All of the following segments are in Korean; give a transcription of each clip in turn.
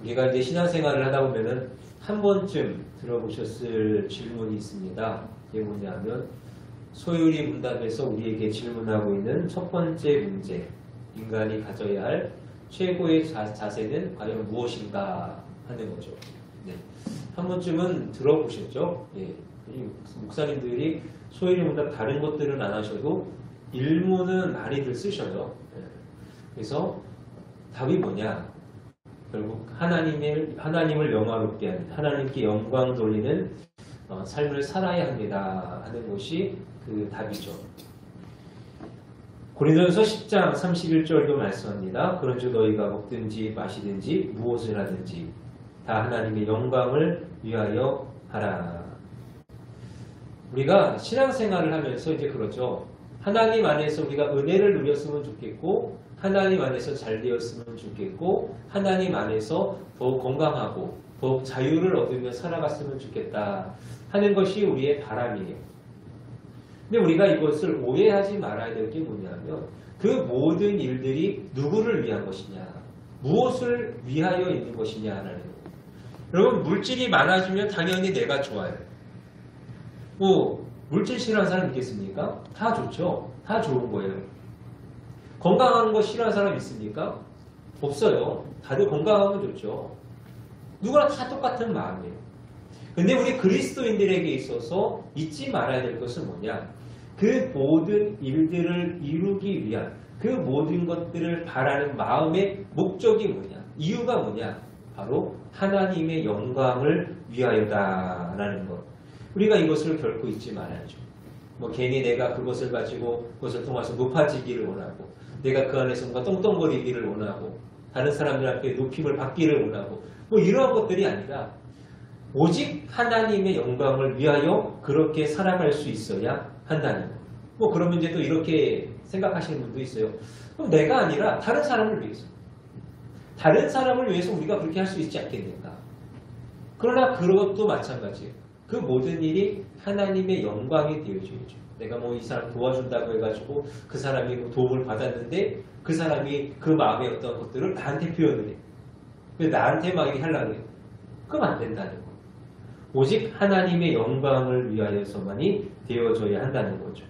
우리가 이제 신앙생활을 하다 보면은 한 번쯤 들어보셨을 질문이 있습니다. 이게 뭐냐면 소율이 문답에서 우리에게 질문하고 있는 첫 번째 문제, 인간이 가져야 할 최고의 자세는 과연 무엇인가 하는 거죠. 네. 한 번쯤은 들어보셨죠? 예. 이 목사님들이 소율이 문답 다른 것들은 안 하셔도 일문은 많이들 쓰셔요. 예. 그래서 답이 뭐냐? 결국 하나님을 영화롭게 하는, 하나님께 영광 돌리는 삶을 살아야 합니다 하는 것이 그 답이죠. 고린도전서 10장 31절도 말씀합니다. 그런즉 너희가 먹든지 마시든지 무엇을 하든지 다 하나님의 영광을 위하여 하라. 우리가 신앙생활을 하면서 이제 그러죠. 하나님 안에서 우리가 은혜를 누렸으면 좋겠고, 하나님 안에서 잘 되었으면 좋겠고, 하나님 안에서 더욱 건강하고 더욱 자유를 얻으며 살아갔으면 좋겠다 하는 것이 우리의 바람이에요. 근데 우리가 이것을 오해하지 말아야 될 게 뭐냐면 그 모든 일들이 누구를 위한 것이냐, 무엇을 위하여 있는 것이냐라는 거예요. 여러분, 물질이 많아지면 당연히 내가 좋아요. 물질 싫어하는 사람 있겠습니까? 다 좋죠. 다 좋은 거예요. 건강한 거 싫어하는 사람 있습니까? 없어요. 다들 건강하면 좋죠. 누구나 다 똑같은 마음이에요. 근데 우리 그리스도인들에게 있어서 잊지 말아야 될 것은 뭐냐? 그 모든 일들을 이루기 위한, 그 모든 것들을 바라는 마음의 목적이 뭐냐? 이유가 뭐냐? 바로 하나님의 영광을 위하여다라는 것. 우리가 이것을 결코 잊지 말아야죠. 괜히 내가 그것을 가지고 그것을 통해서 높아지기를 원하고, 내가 그 안에서 뭔가 떵떵거리기를 원하고, 다른 사람들한테 높임을 받기를 원하고, 이러한 것들이 아니라 오직 하나님의 영광을 위하여 그렇게 살아갈 수 있어야 한다는 것. 그러면 이제 또 이렇게 생각하시는 분도 있어요. 그럼 내가 아니라 다른 사람을 위해서. 다른 사람을 위해서 우리가 그렇게 할 수 있지 않겠는가. 그러나 그것도 마찬가지예요. 그 모든 일이 하나님의 영광이 되어줘야죠. 내가 이 사람 도와준다고 해가지고 그 사람이 도움을 받았는데 그 사람이 그 마음의 어떤 것들을 나한테 표현을 해. 나한테 막 이렇게 하려고 해. 그럼 안 된다는 거예요. 오직 하나님의 영광을 위하여서만이 되어져야 한다는 거죠.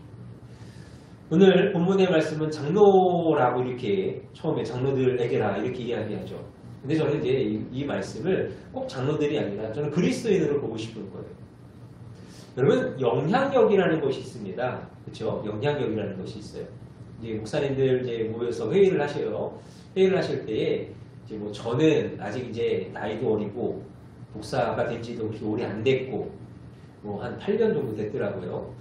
오늘 본문의 말씀은 장로라고 이렇게 처음에 장로들에게라 이렇게 이야기하죠. 근데 저는 이제 이 말씀을 꼭 장로들이 아니라 저는 그리스도인으로 보고 싶은 거예요. 여러분, 영향력이라는 것이 있습니다. 그렇죠? 영향력이라는 것이 있어요. 이제 목사님들 이제 모여서 회의를 하셔요. 회의를 하실 때에 이제 저는 아직 이제 나이도 어리고 목사가 된 지도 그렇게 오래 안 됐고 한 8년 정도 됐더라고요.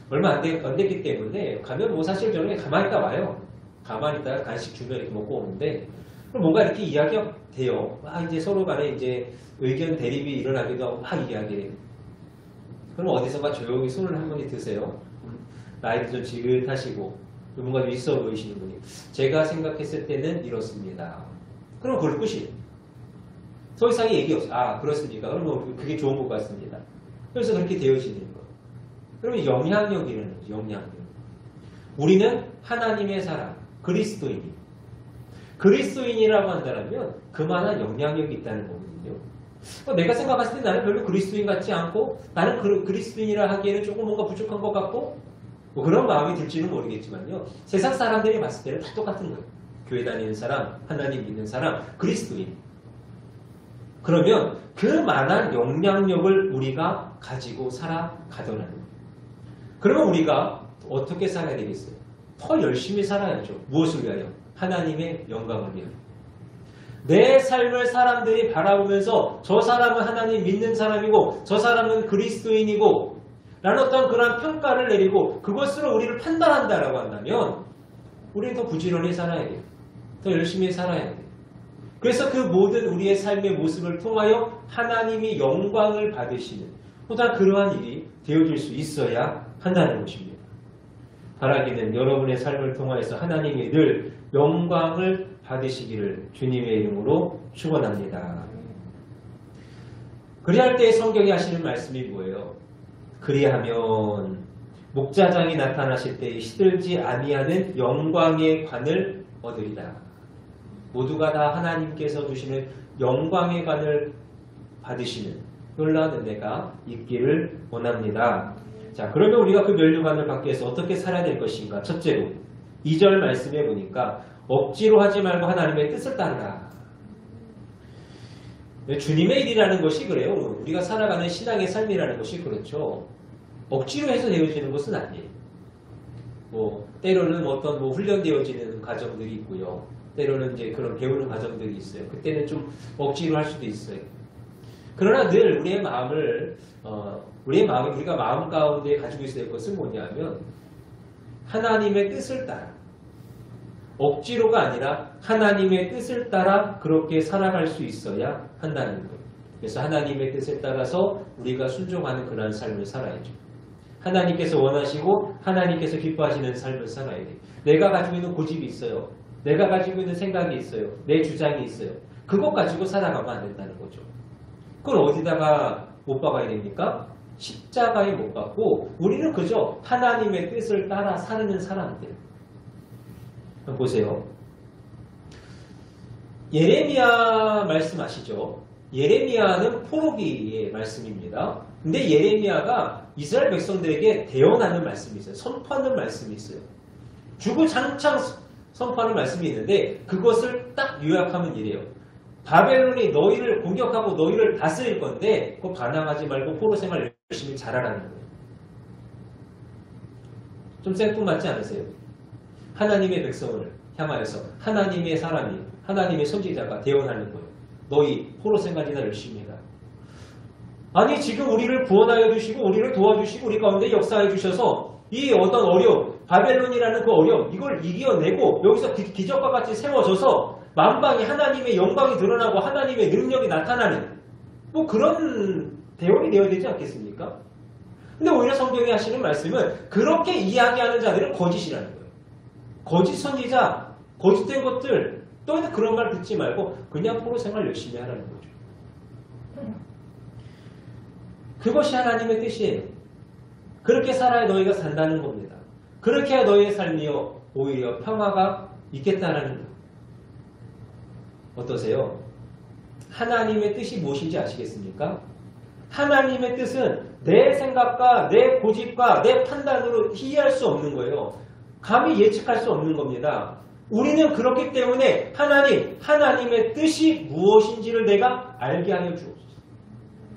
얼마 안 됐기 때문에 가면 사실 저는 가만히 있다 와요. 가만히 있다가 간식 주면 이렇게 먹고 오는데 그럼 뭔가 이렇게 이야기가 돼요. 이제 서로 간에 이제 의견 대립이 일어나기도 하고 이야기해요. 그럼 어디선가 조용히 손을 한 분이 드세요. 나이도 좀 지긋하시고 뭔가 좀 있어 보이시는 분이. 제가 생각했을 때는 이렇습니다. 그럼 그걸 끝이에요. 더 이상의 얘기 없어요. 그렇습니까? 그럼 그게 좋은 것 같습니다. 그래서 그렇게 되어지는 거예요. 그러면 영향력이라는 거죠. 영향력. 우리는 하나님의 사람, 그리스도인이. 그리스도인이라고 한다면 그만한 영향력이 있다는 거거든요. 내가 생각했을 때 나는 별로 그리스도인 같지 않고 나는 그리스도인이라 하기에는 조금 뭔가 부족한 것 같고 그런 마음이 들지는 모르겠지만요. 세상 사람들이 봤을 때는 다 똑같은 거예요. 교회 다니는 사람, 하나님 믿는 사람, 그리스도인. 그러면 그만한 영향력을 우리가 가지고 살아가더라는 거예요. 그러면 우리가 어떻게 살아야 되겠어요? 더 열심히 살아야죠. 무엇을 위하여? 하나님의 영광을 위하여. 내 삶을 사람들이 바라보면서 저 사람은 하나님 믿는 사람이고 저 사람은 그리스도인이고 라는 어떤 그런 평가를 내리고 그것으로 우리를 판단한다라고 한다면 우리는 더 부지런히 살아야 돼요. 더 열심히 살아야 돼요. 그래서 그 모든 우리의 삶의 모습을 통하여 하나님이 영광을 받으시는 보다 그러한 일이 되어질 수 있어야 한다는 것입니다. 바라기는 여러분의 삶을 통하여서 하나님이 늘 영광을 받으시기를 주님의 이름으로 축원합니다. 그리할 때 성경이 하시는 말씀이 뭐예요? 그리하면 목자장이 나타나실 때에 시들지 아니하는 영광의 관을 얻으리라. 모두가 다 하나님께서 주시는 영광의 관을 받으시는 놀라운 은혜가 있기를 원합니다. 자, 그러면 우리가 그 면류관을 받기 위해서 어떻게 살아야 될 것인가? 첫째로 2절 말씀해 보니까 억지로 하지 말고 하나님의 뜻을 따르라. 주님의 일이라는 것이 그래요. 우리가 살아가는 신앙의 삶이라는 것이 그렇죠. 억지로 해서 되어지는 것은 아니에요. 때로는 어떤 훈련되어지는 과정들이 있고요. 때로는 이제 그런 배우는 과정들이 있어요. 그때는 좀 억지로 할 수도 있어요. 그러나 늘 우리의 마음을 우리가 마음 가운데 가지고 있어야 될 것은 뭐냐면 하나님의 뜻을 따라 억지로가 아니라 하나님의 뜻을 따라 그렇게 살아갈 수 있어야 한다는 거예요. 그래서 하나님의 뜻에 따라서 우리가 순종하는 그런 삶을 살아야죠. 하나님께서 원하시고 하나님께서 기뻐하시는 삶을 살아야 돼요. 내가 가지고 있는 고집이 있어요. 내가 가지고 있는 생각이 있어요. 내 주장이 있어요. 그것 가지고 살아가면 안 된다는 거죠. 그걸 어디다가 못 박아야 됩니까? 십자가에 못 박고 우리는 그저 하나님의 뜻을 따라 사는 사람들. 보세요. 예레미야 말씀 아시죠? 예레미야는 포로기의 말씀입니다. 근데 예레미야가 이스라엘 백성들에게 대언하는 말씀이 있어요. 선포하는 말씀이 있어요. 주구장창 선포하는 말씀이 있는데 그것을 딱 요약하면 이래요. 바벨론이 너희를 공격하고 너희를 다스릴 건데 그거 반항하지 말고 포로 생활 열심히 잘하라는 거예요. 좀 생뚱맞지 않으세요? 하나님의 백성을 향하여서 하나님의 사람이 하나님의 선지자가 대언하는 거예요. 너희 포로 생활이나 열심히 해라. 아니 지금 우리를 구원하여 주시고 우리를 도와주시고 우리 가운데 역사해 주셔서 이 어떤 어려움 바벨론이라는 그 어려움 이걸 이겨내고 여기서 기적과 같이 세워져서 만방에 하나님의 영광이 드러나고 하나님의 능력이 나타나는 그런 대원이 되어야 되지 않겠습니까? 근데 오히려 성경이 하시는 말씀은 그렇게 이야기하는 자들은 거짓이라는 거예요. 거짓 선지자, 거짓된 것들 또 그런 말 듣지 말고 그냥 포로 생활 열심히 하라는 거죠. 그것이 하나님의 뜻이에요. 그렇게 살아야 너희가 산다는 겁니다. 그렇게 해야 너희의 삶이요 오히려 평화가 있겠다라는 거예요. 어떠세요? 하나님의 뜻이 무엇인지 아시겠습니까? 하나님의 뜻은 내 생각과 내 고집과 내 판단으로 이해할 수 없는 거예요. 감히 예측할 수 없는 겁니다. 우리는 그렇기 때문에 하나님의 뜻이 무엇인지를 내가 알게 하여 주옵소서.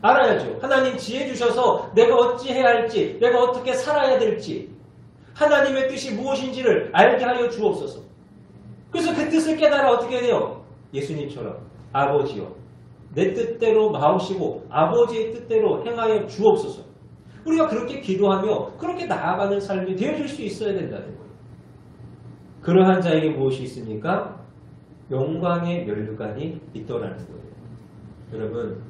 알아야죠. 하나님 지혜 주셔서 내가 어찌해야 할지, 내가 어떻게 살아야 될지, 하나님의 뜻이 무엇인지를 알게 하여 주옵소서. 그래서 그 뜻을 깨달아 어떻게 돼요? 예수님처럼 아버지여 내 뜻대로 마옵시고 아버지의 뜻대로 행하여 주옵소서. 우리가 그렇게 기도하며 그렇게 나아가는 삶이 되어질 수 있어야 된다는 거예요. 그러한 자에게 무엇이 있습니까? 영광의 면류관이 있더라는 거예요. 여러분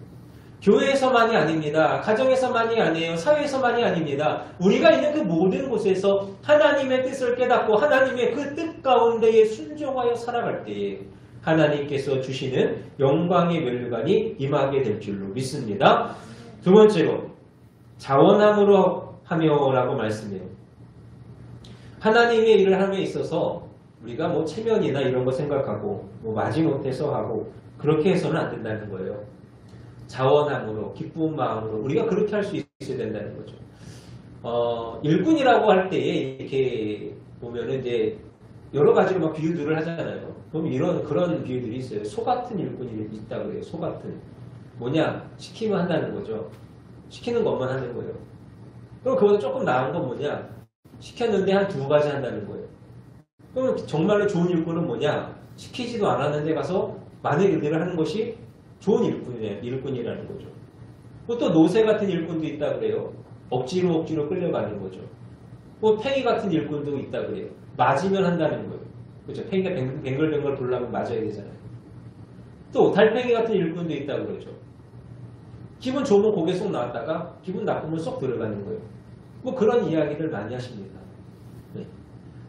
교회에서만이 아닙니다. 가정에서만이 아니에요. 사회에서만이 아닙니다. 우리가 있는 그 모든 곳에서 하나님의 뜻을 깨닫고 하나님의 그 뜻 가운데에 순종하여 살아갈 때에 하나님께서 주시는 영광의 면류관이 임하게 될 줄로 믿습니다. 두 번째로 자원함으로 하며라고 말씀해요. 하나님의 일을 함에 있어서 우리가 체면이나 이런 거 생각하고 마지못해서 하고 그렇게 해서는 안 된다는 거예요. 자원함으로 기쁜 마음으로 우리가 그렇게 할 수 있어야 된다는 거죠. 일꾼이라고 할 때에 이렇게 보면은 이제 여러 가지로 막 비유들을 하잖아요. 그럼 그런 비유들이 있어요. 소 같은 일꾼이 있다고 그래요. 소 같은. 뭐냐? 시키면 한다는 거죠. 시키는 것만 하는 거예요. 그럼 그보다 조금 나은 건 뭐냐? 시켰는데 한 2가지 한다는 거예요. 그러면 정말로 좋은 일꾼은 뭐냐? 시키지도 않았는데 가서 많은 일들을 하는 것이 좋은 일꾼이라는 거죠. 또 노새 같은 일꾼도 있다 그래요. 억지로 끌려가는 거죠. 팽이 같은 일꾼도 있다 그래요. 맞으면 한다는 거예요. 그렇죠? 팽이가 뱅글뱅글 돌려면 맞아야 되잖아요. 또 달팽이 같은 일꾼도 있다고 그러죠. 기분 좋으면 고개 쏙 나왔다가 기분 나쁘면 쏙 들어가는 거예요. 그런 이야기를 많이 하십니다. 네.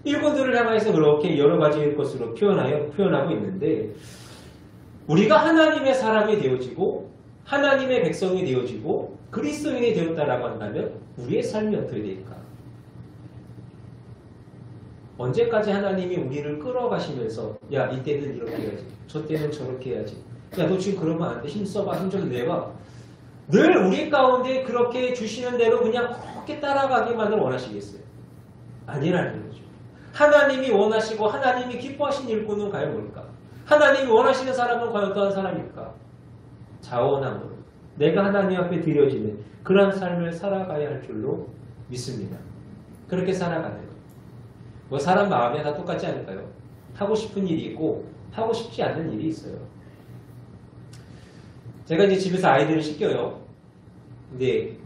일꾼들을 향해서 그렇게 여러 가지 것으로 표현하고 있는데 우리가 하나님의 사람이 되어지고 하나님의 백성이 되어지고 그리스도인이 되었다라고 한다면 우리의 삶이 어떻게 될까? 언제까지 하나님이 우리를 끌어가시면서 야 이때는 이렇게 해야지 저 때는 저렇게 해야지 야 너 지금 그러면 안 돼 힘써봐 힘 좀 내봐 늘 우리 가운데 그렇게 주시는 대로 그냥 그렇게 따라가기만을 원하시겠어요? 아니라는 거죠. 하나님이 원하시고 하나님이 기뻐하신 일꾼은 과연 뭘까? 하나님이 원하시는 사람은 과연 어떠한 사람일까? 자원함으로 내가 하나님 앞에 드려지는 그런 삶을 살아가야 할 줄로 믿습니다. 그렇게 살아가는 것. 뭐 사람 마음에 다 똑같지 않을까요? 하고 싶은 일이 있고 하고 싶지 않은 일이 있어요. 제가 이제 집에서 아이들을 씻겨요. 근데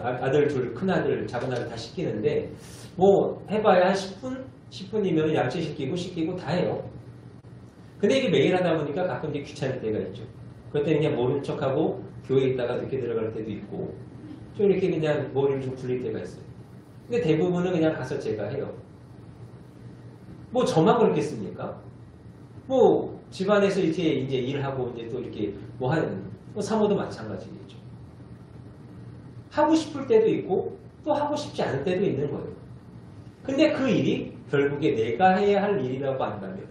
아들 둘, 큰아들, 작은아들 다 씻기는데 뭐 해봐야 한 10분? 10분이면 양치 씻기고 다 해요. 근데 이게 매일 하다 보니까 가끔 이제 귀찮을 때가 있죠. 그때 그냥 모른 척하고 교회에 있다가 늦게 들어갈 때도 있고 좀 이렇게 그냥 머리를 좀 굴릴 때가 있어요. 근데 대부분은 그냥 가서 제가 해요. 뭐 저만 그렇겠습니까? 뭐 집안에서 이제 일하고 이제 또 이렇게 뭐 하는 사모도 마찬가지겠죠. 하고 싶을 때도 있고 또 하고 싶지 않을 때도 있는 거예요. 근데 그 일이 결국에 내가 해야 할 일이라고 한다면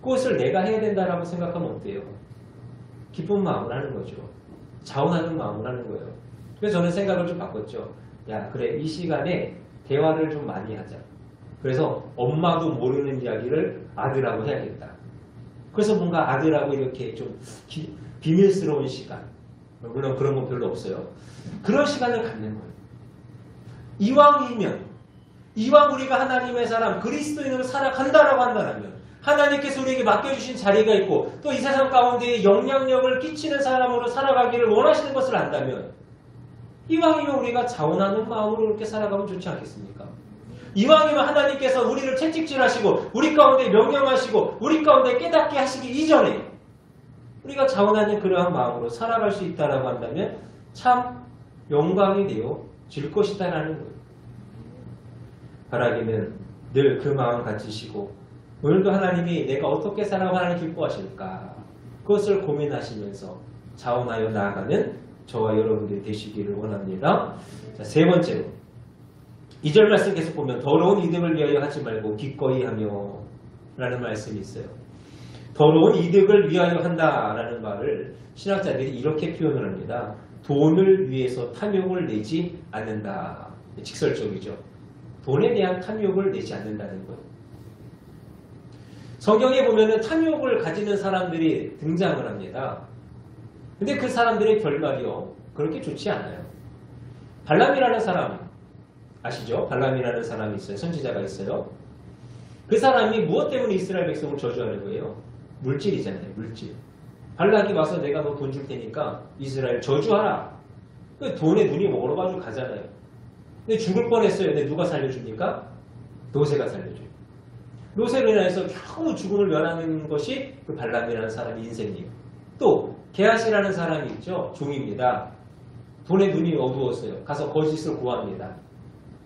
그것을 내가 해야 된다라고 생각하면 어때요? 기쁜 마음을 하는 거죠. 자원하는 마음을 하는 거예요. 그래서 저는 생각을 좀 바꿨죠. 야 그래 이 시간에 대화를 좀 많이 하자. 그래서 엄마도 모르는 이야기를 아들하고 해야겠다. 그래서 뭔가 아들하고 이렇게 좀 비밀스러운 시간 물론 그런 건 별로 없어요. 그런 시간을 갖는 거예요. 이왕 우리가 하나님의 사람 그리스도인으로 살아간다라고 한다면 하나님께서 우리에게 맡겨주신 자리가 있고 또 이 세상 가운데 영향력을 끼치는 사람으로 살아가기를 원하시는 것을 안다면 이왕이면 우리가 자원하는 마음으로 이렇게 살아가면 좋지 않겠습니까? 이왕이면 하나님께서 우리를 채찍질하시고 우리 가운데 명령하시고 우리 가운데 깨닫게 하시기 이전에 우리가 자원하는 그러한 마음으로 살아갈 수 있다라고 한다면 참 영광이 되어질 것이다라는 거예요. 바라기는 늘 그 마음 가지시고 오늘도 하나님이 내가 어떻게 살아가면 하나님 기뻐하실까 그것을 고민하시면서 자원하여 나아가는 저와 여러분들이 되시기를 원합니다. 자, 세 번째로 2절 말씀 계속 보면 더러운 이득을 위하여 하지 말고 기꺼이 하며 라는 말씀이 있어요. 더러운 이득을 위하여 한다라는 말을 신학자들이 이렇게 표현을 합니다. 돈을 위해서 탐욕을 내지 않는다. 직설적이죠. 돈에 대한 탐욕을 내지 않는다는 것. 성경에 보면은 탐욕을 가지는 사람들이 등장을 합니다. 근데 그 사람들의 결말이요. 그렇게 좋지 않아요. 발람이라는 사람 아시죠? 발람이라는 사람이 있어요. 선지자가 있어요. 그 사람이 무엇 때문에 이스라엘 백성을 저주하는 거예요? 물질이잖아요. 물질. 발락이 와서 내가 너 돈 줄 테니까 이스라엘 저주하라. 그 돈에 눈이 멀어가지고 가잖아요. 근데 죽을 뻔했어요. 근데 누가 살려줍니까? 노새가 살려줘요. 노새로 인해서 겨우 죽음을 면하는 것이 그 발람이라는 사람의 인생이에요. 또 게하시라는 사람이 있죠. 종입니다. 돈에 눈이 어두웠어요. 가서 거짓을 구합니다.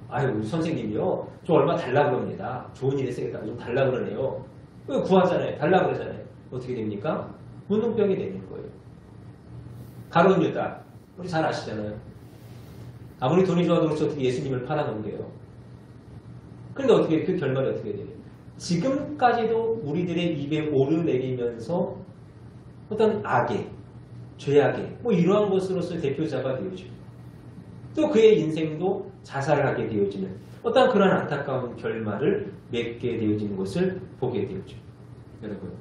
아유 우리 선생님이요. 저 얼마 달라고 그럽니다. 좋은 일에 쓰겠다고 좀 달라고 그러네요. 구하잖아요. 달라고 그러잖아요. 어떻게 됩니까? 문둥병이 되는 거예요. 가룟 유다. 우리 잘 아시잖아요. 아무리 돈이 좋아도 그렇지 어떻게 예수님을 팔아넘겨요. 그런데 어떻게 그 결말이 어떻게 돼요? 지금까지도 우리들의 입에 오르내리면서 어떤 악의, 죄악의 뭐 이러한 것으로서 대표자가 되어지고 또 그의 인생도 자살을 하게 되어지는 어떤 그런 안타까운 결말을 맺게 되어지는 것을 보게 되었죠. 여러분,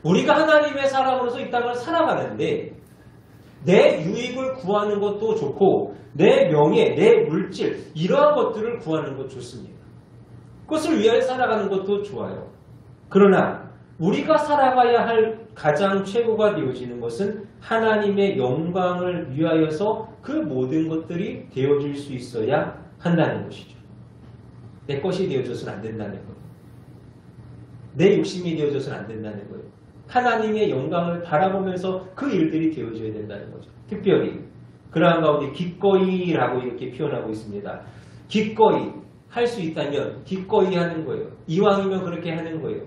우리가 하나님의 사람으로서 이 땅을 살아가는데 내 유익을 구하는 것도 좋고 내 명예, 내 물질 이러한 것들을 구하는 것 좋습니다. 그것을 위하여 살아가는 것도 좋아요. 그러나 우리가 살아가야 할 가장 최고가 되어지는 것은 하나님의 영광을 위하여서 그 모든 것들이 되어질 수 있어야 한다는 것이죠. 내 것이 되어져서는 안 된다는 거예요. 내 욕심이 되어져서는 안 된다는 거예요. 하나님의 영광을 바라보면서 그 일들이 되어져야 된다는 거죠. 특별히 그러한 가운데 기꺼이라고 이렇게 표현하고 있습니다. 기꺼이 할 수 있다면 기꺼이 하는 거예요. 이왕이면 그렇게 하는 거예요.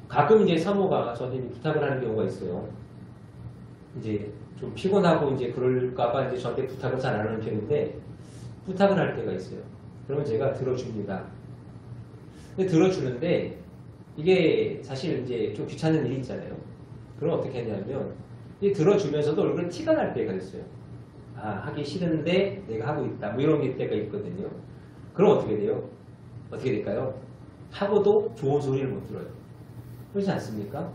가끔 이제 사모가 저한테 부탁을 하는 경우가 있어요. 이제 좀 피곤하고 이제 그럴까봐 이제 저한테 부탁을 잘 안 하는 편인데 부탁을 할 때가 있어요. 그러면 제가 들어줍니다. 근데 들어주는데 이게 사실 이제 좀 귀찮은 일이 있잖아요. 그럼 어떻게 하냐면 이 들어주면서도 얼굴에 티가 날 때가 있어요. 아, 하기 싫은데 내가 하고 있다. 뭐 이런 게 때가 있거든요. 그럼 어떻게 돼요? 어떻게 될까요? 하고도 좋은 소리를 못 들어요. 그렇지 않습니까?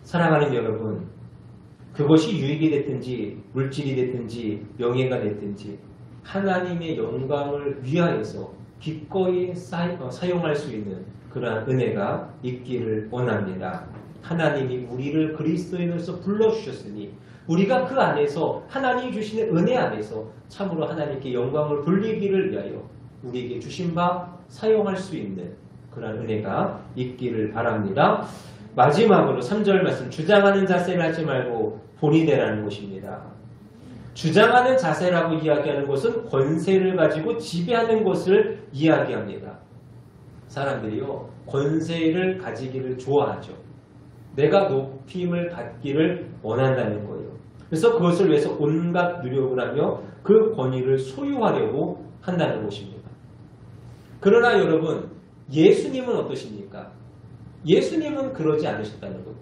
사랑하는 여러분, 그것이 유익이 됐든지 물질이 됐든지 명예가 됐든지 하나님의 영광을 위하여서 기꺼이 사용할 수 있는 그러한 은혜가 있기를 원합니다. 하나님이 우리를 그리스도인으로서 불러주셨으니 우리가 그 안에서 하나님이 주시는 은혜 안에서 참으로 하나님께 영광을 돌리기를 위하여 우리에게 주신 바 사용할 수 있는 그런 은혜가 있기를 바랍니다. 마지막으로 3절 말씀, 주장하는 자세를 하지 말고 본이 되라는 것입니다. 주장하는 자세라고 이야기하는 것은 권세를 가지고 지배하는 것을 이야기합니다. 사람들이요, 권세를 가지기를 좋아하죠. 내가 높임을 받기를 원한다는 거예요. 그래서 그것을 위해서 온갖 노력을 하며 그 권위를 소유하려고 한다는 것입니다. 그러나 여러분, 예수님은 어떠십니까? 예수님은 그러지 않으셨다는 것.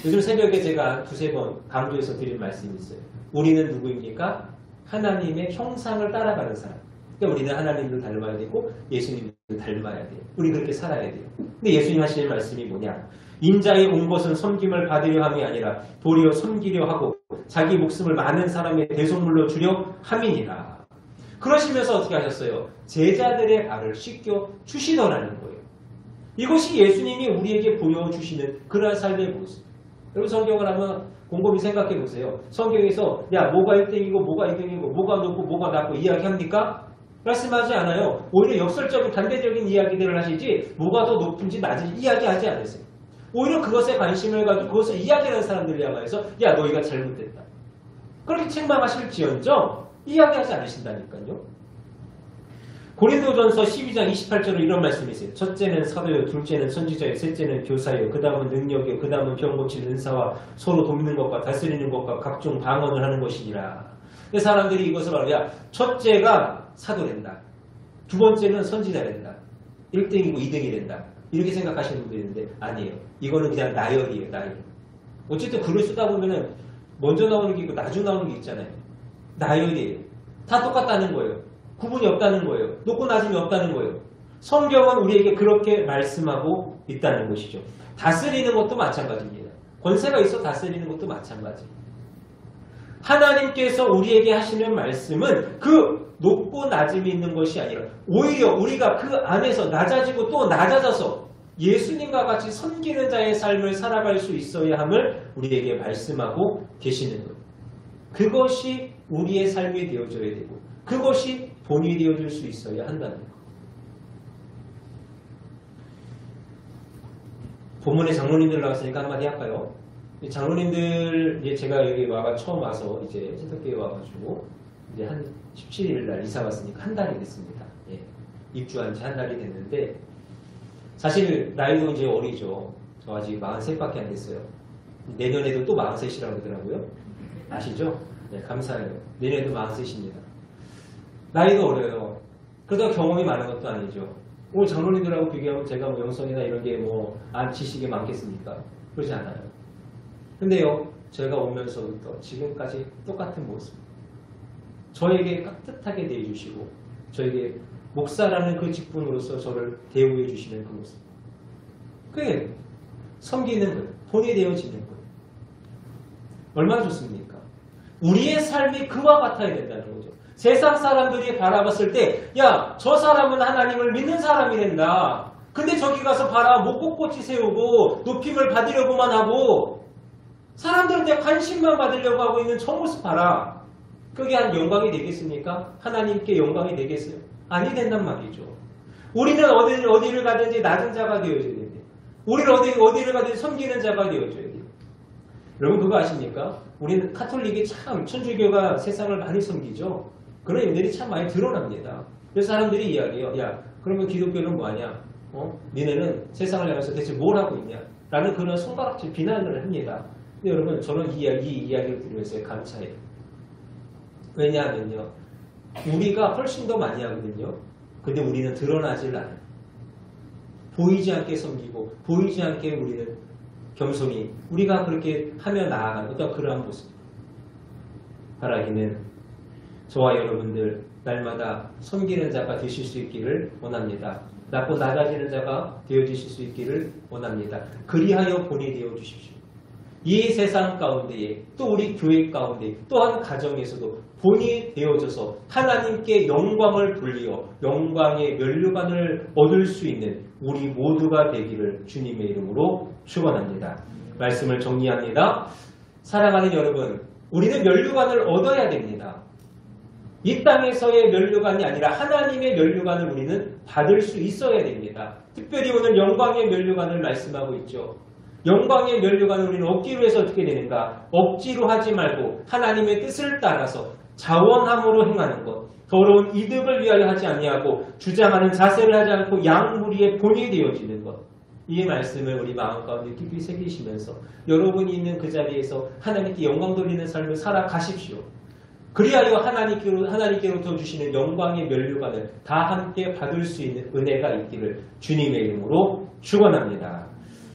요즘 새벽에 제가 두세 번 강조해서 드린 말씀이 있어요. 우리는 누구입니까? 하나님의 형상을 따라가는 사람. 그러니까 우리는 하나님을 닮아야 되고 예수님을 닮아야 돼요. 우리 그렇게 살아야 돼요. 근데 예수님 하시는 말씀이 뭐냐? 인자에 온 것은 섬김을 받으려 함이 아니라 도리어 섬기려 하고 자기 목숨을 많은 사람의 대속물로 주려 함이니라. 그러시면서 어떻게 하셨어요? 제자들의 발을 씻겨 주시더라는 거예요. 이것이 예수님이 우리에게 보여주시는 그러한 삶의 모습. 여러분 성경을 한번 곰곰이 생각해 보세요. 성경에서 야 뭐가 1등이고 뭐가 2등이고 뭐가 높고 뭐가 낮고 이야기합니까? 말씀하지 않아요. 오히려 역설적인 반대적인 이야기들을 하시지 뭐가 더 높은지 낮은지 이야기하지 않으세요. 오히려 그것에 관심을 가지고 그것을 이야기하는 사람들이야말로 야 너희가 잘못됐다. 그렇게 책망하실지언정 이야기하지 않으신다니까요. 고린도전서 12장 28절로 이런 말씀이 있어요. 첫째는 사도요, 둘째는 선지자요, 셋째는 교사요, 그 다음은 능력이요, 그 다음은 병 고치는 은사와 서로 돕는 것과 다스리는 것과 각종 방언을 하는 것이니라. 사람들이 이것을 알아요. 야, 첫째가 사도된다. 두 번째는 선지자된다. 1등이고 2등이 된다. 이렇게 생각하시는 분들이 있는데 아니에요. 이거는 그냥 나열이에요. 나열. 어쨌든 글을 쓰다 보면은 먼저 나오는 게 있고 나중 나오는 게 있잖아요. 나열이에요. 다 똑같다는 거예요. 구분이 없다는 거예요. 높고 낮음이 없다는 거예요. 성경은 우리에게 그렇게 말씀하고 있다는 것이죠. 다스리는 것도 마찬가지입니다. 권세가 있어 다스리는 것도 마찬가지. 하나님께서 우리에게 하시는 말씀은 그 높고 낮음이 있는 것이 아니라 오히려 우리가 그 안에서 낮아지고 또 낮아져서 예수님과 같이 섬기는 자의 삶을 살아갈 수 있어야 함을 우리에게 말씀하고 계시는 것. 그것이 우리의 삶이 되어져야 되고 그것이 본이 되어줄 수 있어야 한다는 것. 본문에 장로님들 나왔으니까 한마디 할까요? 장로님들 이제 제가 여기 처음 와서 이제 세탁교회 와가지고 이제 한 17일 날 이사 왔으니까 한 달이 됐습니다. 예. 입주한 지 한 달이 됐는데 사실 나이도 이제 어리죠. 저 아직 43밖에 안 됐어요. 내년에도 또 43이라고 그러더라고요. 아시죠? 네, 감사해요. 내년에도 43입니다. 나이도 어려요. 그러다 경험이 많은 것도 아니죠. 오늘 장로님들하고 비교하면 제가 뭐 영성이나 이런 게 뭐 안 지식이 많겠습니까? 그러지 않아요. 근데요, 제가 오면서부터 지금까지 똑같은 모습. 저에게 깍듯하게 대해주시고 저에게 목사라는 그 직분으로서 저를 대우해 주시는 그 모습. 그게 섬기는 것, 본이 되어지는 것. 얼마나 좋습니까? 우리의 삶이 그와 같아야 된다는 거죠. 세상 사람들이 바라봤을 때 야, 저 사람은 하나님을 믿는 사람이 된다. 근데 저기 가서 봐라, 목꽃꽃이 세우고 높임을 받으려고만 하고 사람들한테 관심만 받으려고 하고 있는 저 모습 봐라. 그게 한 영광이 되겠습니까? 하나님께 영광이 되겠어요? 아니 된단 말이죠. 우리는 어디를 가든지 낮은 자가 되어져야 돼요. 우리는 어디를 가든지 섬기는 자가 되어져야 돼요. 여러분 그거 아십니까? 우리는 카톨릭이 참 천주교가 세상을 많이 섬기죠. 그런 일들이 참 많이 드러납니다. 그래서 사람들이 이야기해요. 야, 그러면 기독교는 뭐하냐? 니네는 세상을 향해서 대체 뭘 하고 있냐? 라는 그런 손가락질 비난을 합니다. 근데 여러분 저는 이 이야기를 들으면서 감사해요. 왜냐하면요. 우리가 훨씬 더 많이 하거든요. 근데 우리는 드러나질 않아요. 보이지 않게 섬기고 보이지 않게 우리는 겸손히 우리가 그렇게 하며 나아가는 어떤 그러한 모습. 바라기는 저와 여러분들 날마다 섬기는 자가 되실 수 있기를 원합니다. 낮고 낮아지는 자가 되어주실 수 있기를 원합니다. 그리하여 본이 되어 주십시오. 이 세상 가운데에 또 우리 교회 가운데 또한 가정에서도 본이 되어져서 하나님께 영광을 돌리어 영광의 면류관을 얻을 수 있는 우리 모두가 되기를 주님의 이름으로 축원합니다. 말씀을 정리합니다. 사랑하는 여러분, 우리는 면류관을 얻어야 됩니다. 이 땅에서의 면류관이 아니라 하나님의 면류관을 우리는 받을 수 있어야 됩니다. 특별히 오늘 영광의 면류관을 말씀하고 있죠. 영광의 면류관을 우리는 얻기로 해서 어떻게 되는가? 억지로 하지 말고 하나님의 뜻을 따라서 자원함으로 행하는 것, 더러운 이득을 위하여 하지 아니하고 주장하는 자세를 하지 않고 양무리의 본이 되어지는 것. 이 말씀을 우리 마음 가운데 깊이 새기시면서 여러분이 있는 그 자리에서 하나님께 영광 돌리는 삶을 살아가십시오. 그리하여 하나님께로부터 주시는 영광의 면류관을 다 함께 받을 수 있는 은혜가 있기를 주님의 이름으로 축원합니다.